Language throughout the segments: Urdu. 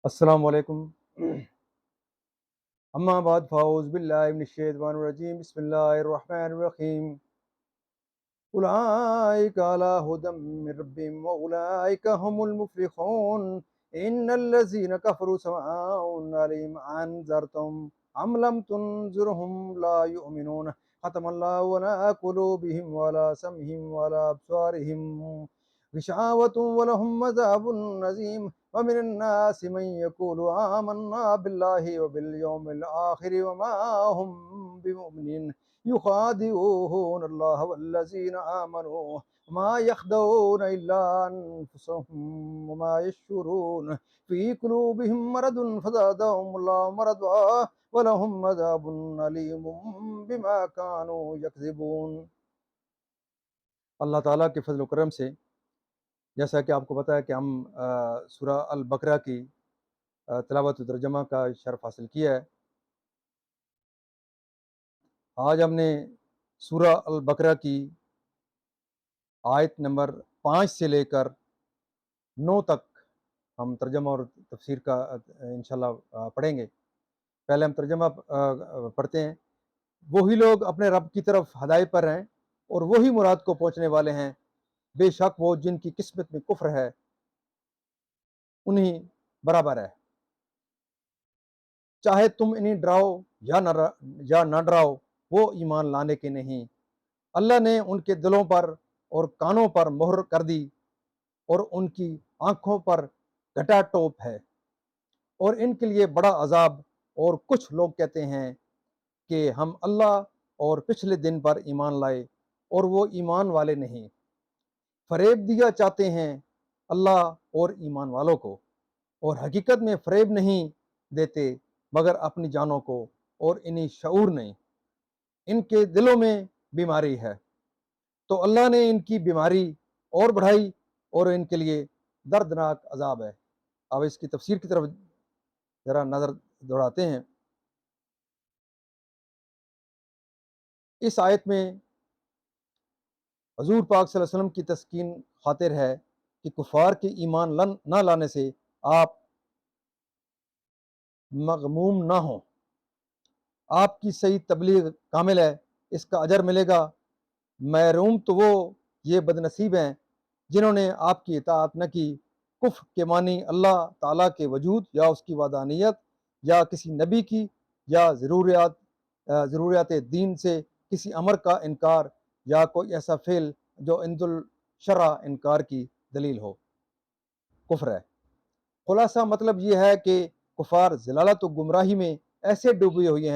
السلام علیکم۔ اما بعد فاعوذ باللہ من الشیطان الرجیم، بسم اللہ الرحمن الرحیم۔ اولئک علی ھدی من ربہم واولئک هم المفلحون۔ ان الذین کفروا سواء علیہم انذرتهم ام لم تنذرهم لا یؤمنون۔ ختم اللہ علی قلوبہم وعلی سمعہم وعلی ابصارہم غشاوۃ ولہم عذاب عظیم۔ ومن الناس من يقول آمنا بالله وباليوم الآخر وما هم بمؤمنين يخادعون الله والذين آمنوا وما يخدعون إلا أنفسهم وما يشعرون في قلوبهم مرض فزادهم الله مرضا ولهم عذاب أليم بما كانوا يكذبون۔ اللہ تعالیٰ کے فضل و کرم سے جیسا کہ آپ کو پتہ ہے کہ ہم سورہ البقرہ کی تلاوت و ترجمہ کا شرف حاصل کیا ہے۔ آج ہم نے سورہ البقرہ کی آیت نمبر 5 سے لے کر 9 تک ہم ترجمہ اور تفسیر کا انشاءاللہ پڑھیں گے۔ پہلے ہم ترجمہ پڑھتے ہیں۔ وہی لوگ اپنے رب کی طرف ہدایت پر ہیں اور وہی مراد کو پہنچنے والے ہیں۔ بے شک وہ جن کی قسمت میں کفر ہے انہیں برابر ہے، چاہے تم انہیں ڈراؤ یا نہ ڈراؤ، وہ ایمان لانے کے نہیں۔ اللہ نے ان کے دلوں پر اور کانوں پر مہر کر دی اور ان کی آنکھوں پر گھٹا ٹوپ ہے، اور ان کے لیے بڑا عذاب۔ اور کچھ لوگ کہتے ہیں کہ ہم اللہ اور پچھلے دن پر ایمان لائے، اور وہ ایمان والے نہیں۔ فریب دیا چاہتے ہیں اللہ اور ایمان والوں کو، اور حقیقت میں فریب نہیں دیتے مگر اپنی جانوں کو، اور انہیں شعور نہیں۔ ان کے دلوں میں بیماری ہے تو اللہ نے ان کی بیماری اور بڑھائی، اور ان کے لیے دردناک عذاب ہے۔ اب اس کی تفسیر کی طرف ذرا نظر دوڑاتے ہیں۔ اس آیت میں حضور پاک صلی اللہ علیہ وسلم کی تسکین خاطر ہے کہ کفار کے ایمان نہ لانے سے آپ مغموم نہ ہوں۔ آپ کی صحیح تبلیغ کامل ہے، اس کا اجر ملے گا۔ محروم تو وہ یہ بدنصیب ہیں جنہوں نے آپ کی اطاعت نہ کی۔ کفر کے معنی اللہ تعالیٰ کے وجود یا اس کی وحدانیت یا کسی نبی کی یا ضروریات دین سے کسی امر کا انکار یا کوئی ایسا فعل جو عند الشرع انکار کی دلیل ہو، کفر ہے۔ خلاصہ مطلب یہ ہے کہ کفار ضلالت و گمراہی میں ایسے ڈوبے ہوئے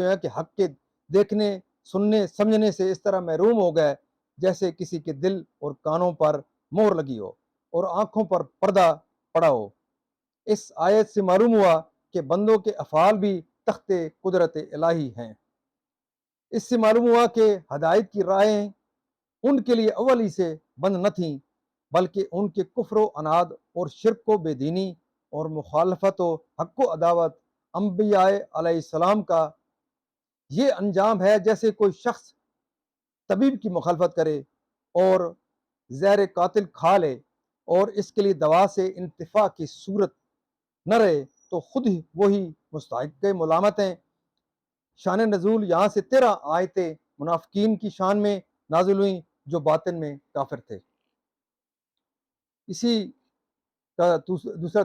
ہیں کہ حق کے دیکھنے، سننے، سمجھنے سے اس طرح محروم ہو گئے جیسے کسی کے دل اور کانوں پر مہر لگی ہو اور آنکھوں پر پردہ پڑا ہو۔ اس آیت سے معلوم ہوا کہ بندوں کے افعال بھی تخت قدرت الہی ہیں۔ اس سے معلوم ہوا کہ ہدایت کی راہیں ان کے لیے اول ہی سے بند نہ تھیں، بلکہ ان کے کفر و عناد اور شرک و بے دینی اور مخالفت و حق و عداوت انبیاء علیہ السلام کا یہ انجام ہے جیسے کوئی شخص طبیب کی مخالفت کرے اور زہر قاتل کھا لے اور اس کے لیے دوا سے انتفاع کی صورت نہ رہے تو خود ہی وہی مستحق ملامت ہیں۔ شان نزول یہاں سے 13 آیتیں منافقین کی شان میں نازل ہوئیں جو باطن میں کافر تھے۔ اسی کا دوسرا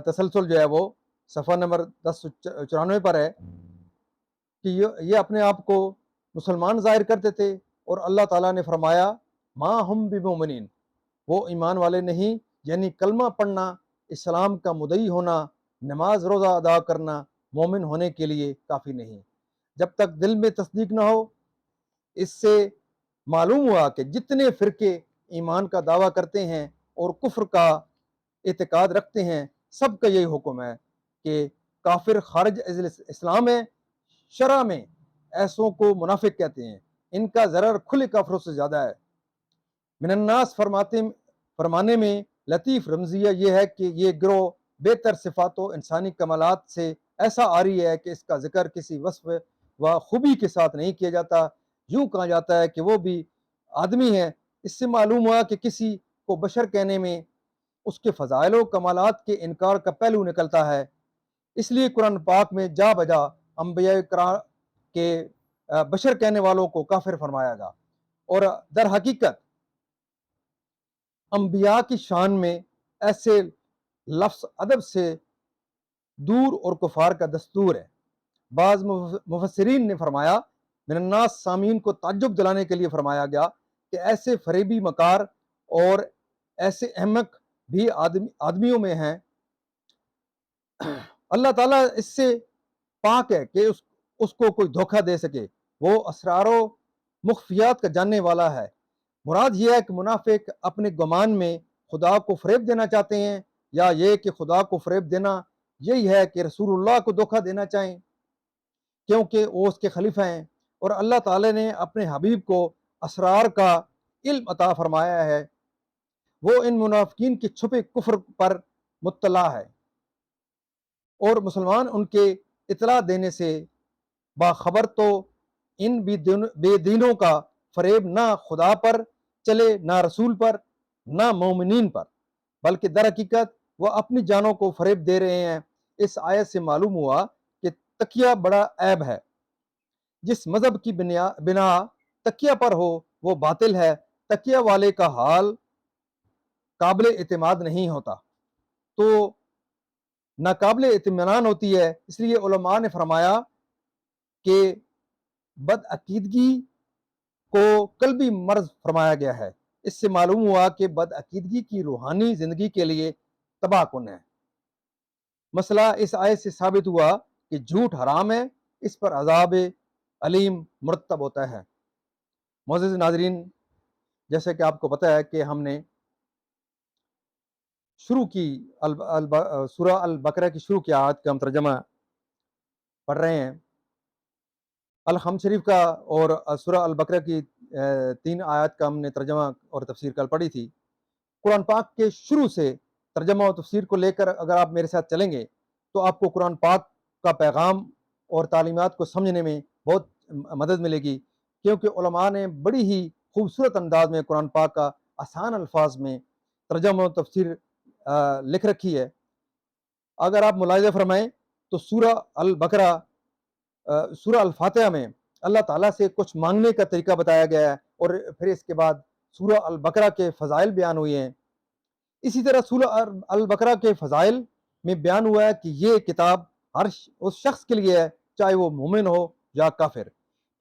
تسلسل جو ہے وہ صفحہ نمبر 1094 پر ہے کہ یہ اپنے آپ کو مسلمان ظاہر کرتے تھے، اور اللہ تعالیٰ نے فرمایا ما ہم بمؤمنین، وہ ایمان والے نہیں، یعنی کلمہ پڑھنا، اسلام کا مدعی ہونا، نماز روزہ ادا کرنا مومن ہونے کے لیے کافی نہیں۔ جب تک دل میں تصدیق نہ ہو۔ اس سے معلوم ہوا کہ جتنے فرقے ایمان کا دعویٰ کرتے ہیں اور کفر کا اعتقاد رکھتے ہیں، سب کا یہی حکم ہے کہ کافر خارج اسلام ہے۔ شرع میں ایسوں کو منافق کہتے ہیں، ان کا ضرر کھلے کافروں سے زیادہ ہے۔ من الناس فرمانے میں لطیف رمزیہ یہ ہے کہ یہ گروہ بہتر صفات و انسانی کمالات سے ایسا عاری ہے کہ اس کا ذکر کسی وصف و خوبی کے ساتھ نہیں کیا جاتا، یوں کہا جاتا ہے کہ وہ بھی آدمی ہے۔ اس سے معلوم ہوا کہ کسی کو بشر کہنے میں اس کے فضائل و کمالات کے انکار کا پہلو نکلتا ہے۔ اس لیے قرآن پاک میں جا بجا انبیاء کرام کے بشر کہنے والوں کو کافر فرمایا گا، اور در حقیقت انبیاء کی شان میں ایسے لفظ ادب سے دور اور کفار کا دستور ہے۔ بعض مفسرین نے فرمایا، من الناس سامعین کو تعجب دلانے کے لیے فرمایا گیا کہ ایسے فریبی مکار اور ایسے احمق بھی آدمیوں میں ہیں۔ اللہ تعالیٰ اس سے پاک ہے کہ اس کو کوئی دھوکہ دے سکے، وہ اسرار و مخفیات کا جاننے والا ہے۔ مراد یہ ہے کہ منافق اپنے گمان میں خدا کو فریب دینا چاہتے ہیں، یا یہ کہ خدا کو فریب دینا یہی ہے کہ رسول اللہ کو دھوکہ دینا چاہیں کیونکہ وہ اس کے خلیفہ ہیں، اور اللہ تعالیٰ نے اپنے حبیب کو اسرار کا علم عطا فرمایا ہے، وہ ان منافقین کے چھپے کفر پر مطلع ہے، اور مسلمان ان کے اطلاع دینے سے باخبر۔ تو ان بے دینوں کا فریب نہ خدا پر چلے، نہ رسول پر، نہ مومنین پر، بلکہ در حقیقت وہ اپنی جانوں کو فریب دے رہے ہیں۔ اس آیت سے معلوم ہوا کہ تکیہ بڑا عیب ہے۔ جس مذہب کی بنا تکیہ پر ہو وہ باطل ہے۔ تکیہ والے کا حال قابل اعتماد نہیں ہوتا تو ناقابل اطمینان ہوتی ہے۔ اس لیے علماء نے فرمایا کہ بدعقیدگی کو قلبی مرض فرمایا گیا ہے۔ اس سے معلوم ہوا کہ بدعقیدگی کی روحانی زندگی کے لیے تباہ کن ہے۔ مسئلہ اس آیت سے ثابت ہوا کہ جھوٹ حرام ہے، اس پر عذاب علیم مرتب ہوتا ہے۔ معزز ناظرین، جیسے کہ آپ کو پتہ ہے کہ ہم نے شروع کی سورہ البقرہ کی شروع کی آیت کا ہم ترجمہ پڑھ رہے ہیں، الحمد شریف کا، اور سورہ البقرہ کی 3 آیات کا ہم نے ترجمہ اور تفسیر کل پڑھی تھی۔ قرآن پاک کے شروع سے ترجمہ اور تفسیر کو لے کر اگر آپ میرے ساتھ چلیں گے تو آپ کو قرآن پاک کا پیغام اور تعلیمات کو سمجھنے میں بہت مدد ملے گی، کیونکہ علماء نے بڑی ہی خوبصورت انداز میں قرآن پاک کا آسان الفاظ میں ترجمہ و تفسیر لکھ رکھی ہے۔ اگر آپ ملاحظہ فرمائیں تو سورہ البقرہ سورہ الفاتحہ میں اللہ تعالیٰ سے کچھ مانگنے کا طریقہ بتایا گیا ہے، اور پھر اس کے بعد سورہ البقرہ کے فضائل بیان ہوئے ہیں۔ اسی طرح سورہ البقرہ کے فضائل میں بیان ہوا ہے کہ یہ کتاب ہر اس شخص کے لیے ہے، چاہے وہ مومن ہو یا کافر۔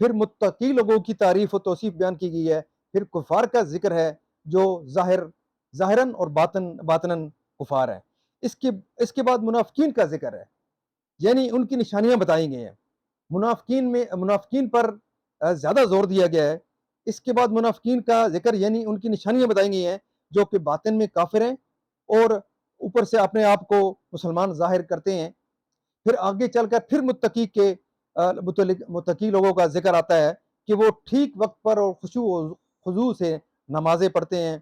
پھر متقی لوگوں کی تعریف و توصیف بیان کی گئی ہے۔ پھر کفار کا ذکر ہے جو ظاہراً اور باطناً کفار ہیں۔ اس کے بعد منافقین کا ذکر ہے، یعنی ان کی نشانیاں بتائی گئی ہیں۔ منافقین پر زیادہ زور دیا گیا ہے۔ اس کے بعد منافقین کا ذکر، یعنی ان کی نشانیاں بتائی گئی ہیں جو کہ باطن میں کافر ہیں اور اوپر سے اپنے آپ کو مسلمان ظاہر کرتے ہیں۔ پھر آگے چل کر پھر متقی لوگوں کا ذکر آتا ہے کہ وہ ٹھیک وقت پر اور خشوع و خضوع سے نمازیں پڑھتے ہیں،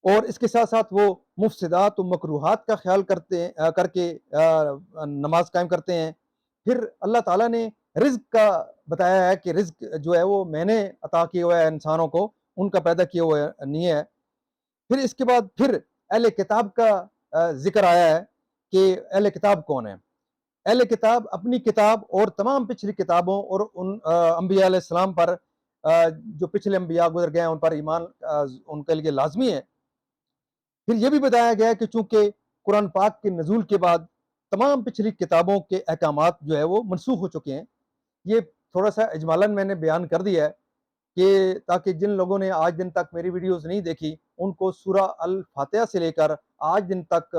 اور اس کے ساتھ ساتھ وہ مفسدات و مکروہات کا خیال کر کے نماز قائم کرتے ہیں۔ پھر اللہ تعالیٰ نے رزق کا بتایا ہے کہ رزق جو ہے وہ میں نے عطا کیا ہوا ہے انسانوں کو، ان کا پیدا کیا ہوا نہیں ہے۔ پھر اس کے بعد پھر اہل کتاب کا ذکر آیا ہے کہ اہل کتاب کون ہے۔ اہل کتاب اپنی کتاب اور تمام پچھلی کتابوں اور ان انبیاء علیہ السلام پر جو پچھلے انبیاء گزر گئے ہیں ان پر ایمان ان کے لیے لازمی ہے۔ پھر یہ بھی بتایا گیا ہے کہ چونکہ قرآن پاک کے نزول کے بعد تمام پچھلی کتابوں کے احکامات جو ہے وہ منسوخ ہو چکے ہیں۔ یہ تھوڑا سا اجمالاً میں نے بیان کر دیا ہے کہ تاکہ جن لوگوں نے آج دن تک میری ویڈیوز نہیں دیکھی ان کو سورہ الفاتحہ سے لے کر آج دن تک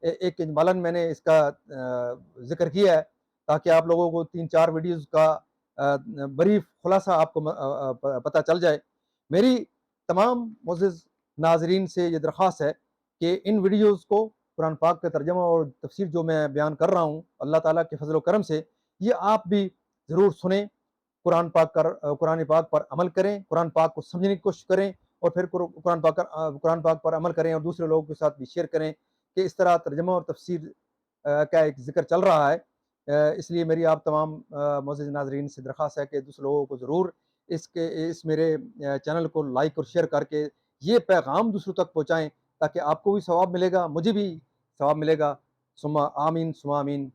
ایک اجمالاً میں نے اس کا ذکر کیا ہے، تاکہ آپ لوگوں کو 3-4 ویڈیوز کا بریف خلاصہ آپ کو پتہ چل جائے۔ میری تمام معزز ناظرین سے یہ درخواست ہے کہ ان ویڈیوز کو، قرآن پاک کا ترجمہ اور تفسیر جو میں بیان کر رہا ہوں اللہ تعالیٰ کے فضل و کرم سے، یہ آپ بھی ضرور سنیں، قرآن پاک پر عمل کریں، قرآن پاک کو سمجھنے کی کوشش کریں، اور پھر قرآن پاک پر عمل کریں اور دوسرے لوگوں کے ساتھ بھی شیئر کریں کہ اس طرح ترجمہ اور تفسیر کا ایک ذکر چل رہا ہے۔ اس لیے میری آپ تمام معزز ناظرین سے درخواست ہے کہ دوسرے لوگوں کو ضرور اس میرے چینل کو لائک اور شیئر کر کے یہ پیغام دوسروں تک پہنچائیں، تاکہ آپ کو بھی ثواب ملے گا، مجھے بھی ثواب ملے گا. ثم آمین ثم آمین.